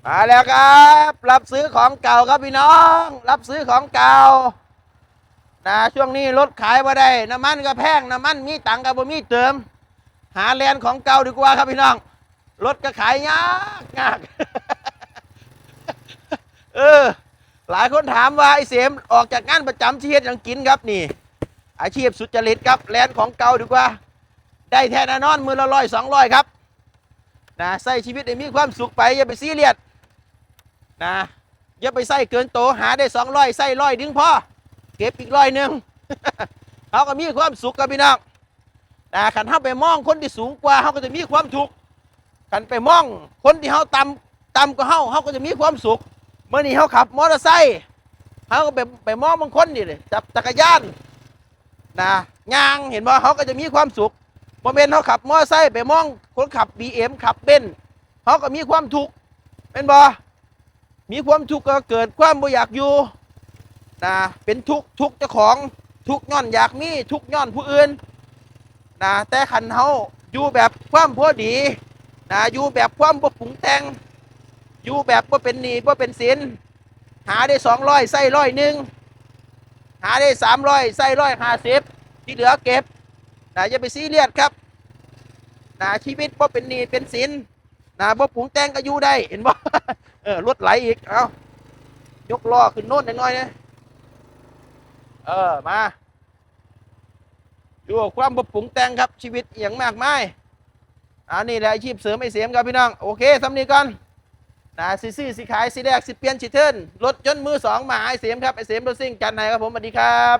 มาแล้วครับรับซื้อของเก่าครับพี่น้องรับซื้อของเก่านะช่วงนี้รถขายมาได้น้ำมันก็แพงน้ำมันมีตังกับบ่มีเติมหาแลนของเก่าดีกว่าครับพี่น้องรถก็ขายยากเออหลายคนถามว่าไอ้เสมออกจากงานประจำที่เฮ็ดยังกินครับนี่อาชีพสุจริตครับแลนของเก่าดีกว่าได้แท้แน่นอนมือละ100 200ครับนะใส่ชีวิตให้มีความสุขไปอย่าไปซีเรียสนะอย่าไปใส่เกินโตหาได้200ใส่100ดึงพอเก็บอีก100เขาก็มีความสุขกับพี่น้องนะขันเขาไปมองคนที่สูงกว่าเขาก็จะมีความทุกข์ขันไปมองคนที่เขาต่ำกว่าเขาก็จะมีความสุขเมื่อนี้เขาขับมอเตอร์ไซค์เขาก็ไปมองบางคนนี่เลยจับจักรยานนะยางเห็นบ่เขาก็จะมีความสุขโมเมนต์เขาขับมอเตอร์ไซค์ไปมองคนขับBMขับเบนซ์เขาก็มีความทุกข์เป็นบ่มีความทุกข์ก็เกิดความบ่อยากอยู่นะเป็นทุกข์เจ้าของทุกข์ย้อนอยากมีทุกข์ย้อนผู้อื่นนะแต่ขันเขาอยู่แบบความพอดีนะอยู่แบบความบ่ปรุงแต่งอยู่แบบบ่เป็นหนี้บ่เป็นสินหาได้200ใส่100หาได้300ใส่150ที่เหลือเก็บนะอย่าไปซีเรียสครับนะชีวิตบ่เป็นหนี้เป็นสินนะบ่ปรุงแต่งก็อยู่ได้เห็นบ่ รถไหลอีกเอายกล้อขึ้นโน่นหน่อยนะมาอยู่กับความบ่ปรุงแต่งครับชีวิตอย่างมากมายนี่แหละอาชีพเสริมไอ้เสียมครับพี่น้องโอเคสำนีก่อนนะสิซื้อสิขายสิแรกสิเปลี่ยนสิเทิร์นรถยนต์มือสองมาไอ้เสียมครับไอ้เสียมรถซิ่งจันไหนครับผมสวัสดีครับ